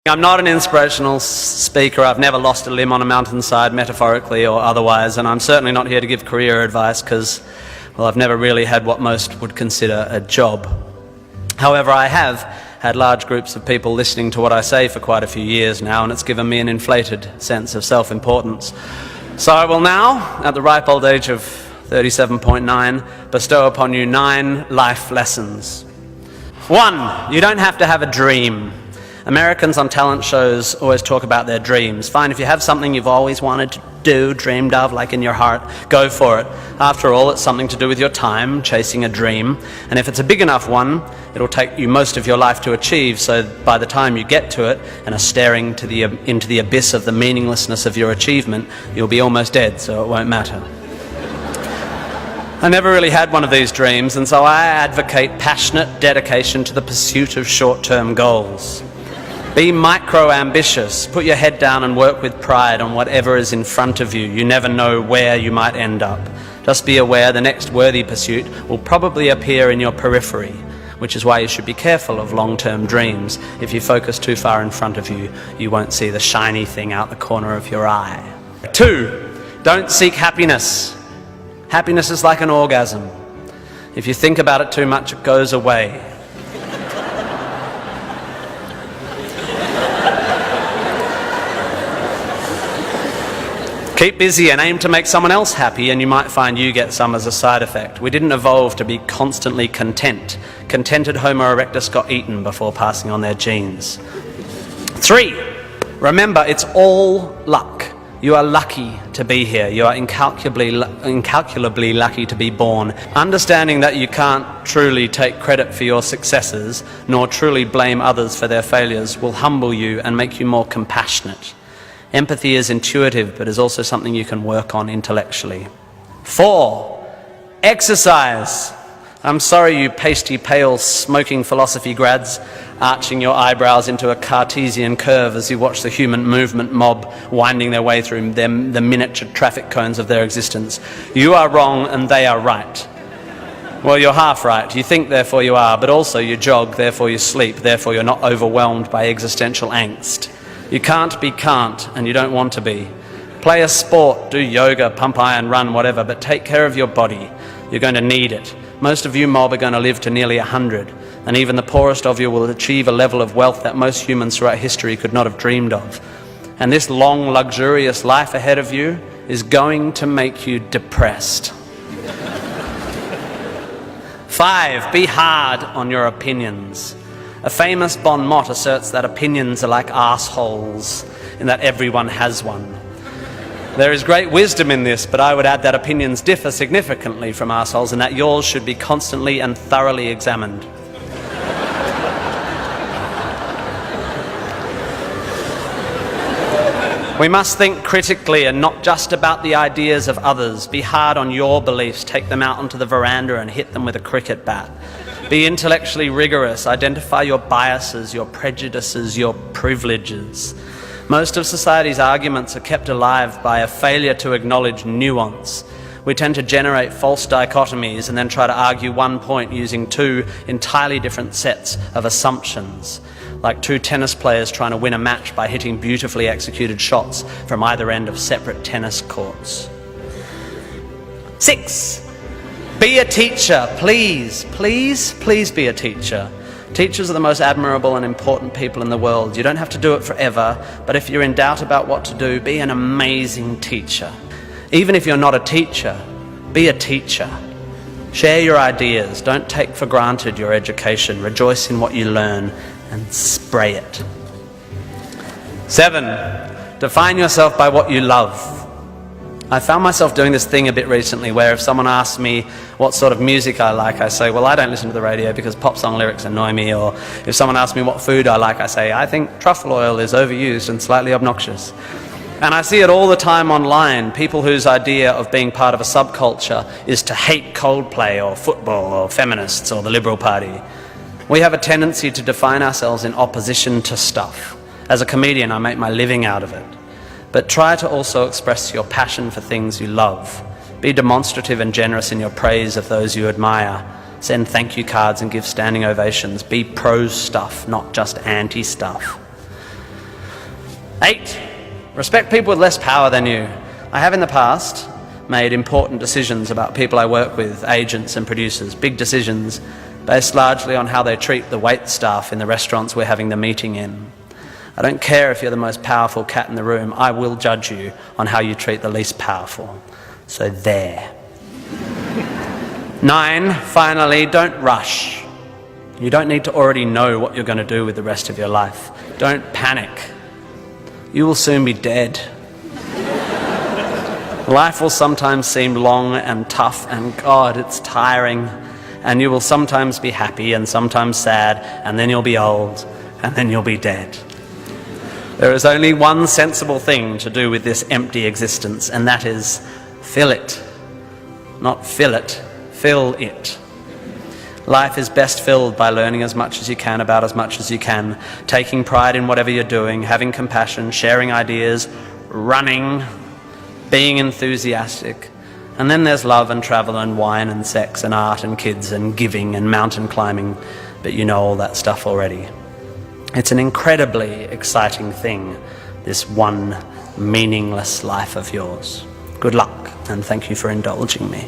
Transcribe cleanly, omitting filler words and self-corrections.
I'm not an inspirational speaker. I've never lost a limb on a mountainside, metaphorically or otherwise, and I'm certainly not here to give career advice because, well, I've never really had what most would consider a job. However, I have had large groups of people listening to what I say for quite a few years now, and it's given me an inflated sense of self-importance. So I will now, at the ripe old age of 37.9, bestow upon you 9 life lessons. 1, you don't have to have a dream. Americans on talent shows always talk about their dreams. Fine, if you have something you've always wanted to do, dreamed of, like in your heart, go for it. After all, it's something to do with your time, chasing a dream. And if it's a big enough one, it'll take you most of your life to achieve, so by the time you get to it and are staring into the abyss of the meaninglessness of your achievement, you'll be almost dead, so it won't matter. I never really had one of these dreams, and so I advocate passionate dedication to the pursuit of short-term goals. Be micro-ambitious. Put your head down and work with pride on whatever is in front of you. You never know where you might end up. Just be aware the next worthy pursuit will probably appear in your periphery, which is why you should be careful of long-term dreams. If you focus too far in front of you, you won't see the shiny thing out the corner of your eye. 2, don't seek happiness. Happiness is like an orgasm. If you think about it too much, it goes away. Keep busy and aim to make someone else happy, and you might find you get some as a side effect. We didn't evolve to be constantly content. Contented Homo erectus got eaten before passing on their genes. 3, remember, it's all luck. You are lucky to be here. You are incalculably lucky to be born. Understanding that you can't truly take credit for your successes, nor truly blame others for their failures, will humble you and make you more compassionate. Empathy is intuitive, but is also something you can work on intellectually. 4, exercise. I'm sorry, you pasty, pale, smoking philosophy grads, arching your eyebrows into a Cartesian curve as you watch the human movement mob winding their way through the miniature traffic cones of their existence. You are wrong and they are right. Well, you're half right. You think, therefore you are, but also you jog, therefore you sleep, therefore you're not overwhelmed by existential angst. You can't be can't, and you don't want to be. Play a sport, do yoga, pump iron, run, whatever, but take care of your body. You're going to need it. Most of you mob are going to live to nearly 100, and even the poorest of you will achieve a level of wealth that most humans throughout history could not have dreamed of. And this long, luxurious life ahead of you is going to make you depressed. 5, be hard on your opinions. A famous bon mot asserts that opinions are like assholes, and that everyone has one. There is great wisdom in this, but I would add that opinions differ significantly from assholes, and that yours should be constantly and thoroughly examined. We must think critically and not just about the ideas of others. Be hard on your beliefs. Take them out onto the veranda and hit them with a cricket bat. Be intellectually rigorous. Identify your biases, your prejudices, your privileges. Most of society's arguments are kept alive by a failure to acknowledge nuance. We tend to generate false dichotomies and then try to argue one point using 2 entirely different sets of assumptions, like 2 tennis players trying to win a match by hitting beautifully executed shots from either end of separate tennis courts. 6, be a teacher. Please, please, please be a teacher. Teachers are the most admirable and important people in the world. You don't have to do it forever, but if you're in doubt about what to do, be an amazing teacher. Even if you're not a teacher, be a teacher. Share your ideas. Don't take for granted your education. Rejoice in what you learn and spray it. 7, define yourself by what you love. I found myself doing this thing a bit recently where if someone asks me what sort of music I like, I say, well, I don't listen to the radio because pop song lyrics annoy me. Or if someone asks me what food I like, I say, I think truffle oil is overused and slightly obnoxious. And I see it all the time online, people whose idea of being part of a subculture is to hate Coldplay or football or feminists or the Liberal Party. We have a tendency to define ourselves in opposition to stuff. As a comedian, I make my living out of it. But try to also express your passion for things you love. Be demonstrative and generous in your praise of those you admire. Send thank you cards and give standing ovations. Be pro stuff, not just anti stuff. 8, respect people with less power than you. I have in the past made important decisions about people I work with, agents and producers, big decisions based largely on how they treat the wait staff in the restaurants we're having the meeting in. I don't care if you're the most powerful cat in the room, I will judge you on how you treat the least powerful. So there. 9, finally, don't rush. You don't need to already know what you're going to do with the rest of your life. Don't panic. You will soon be dead. Life will sometimes seem long and tough, and God, it's tiring. And you will sometimes be happy and sometimes sad, and then you'll be old, and then you'll be dead. There is only one sensible thing to do with this empty existence, and that is fill it. Not fill it, fill it. Life is best filled by learning as much as you can about as much as you can, taking pride in whatever you're doing, having compassion, sharing ideas, running, being enthusiastic. And then there's love and travel and wine and sex and art and kids and giving and mountain climbing, but you know all that stuff already. It's an incredibly exciting thing, this one meaningless life of yours. Good luck, and thank you for indulging me.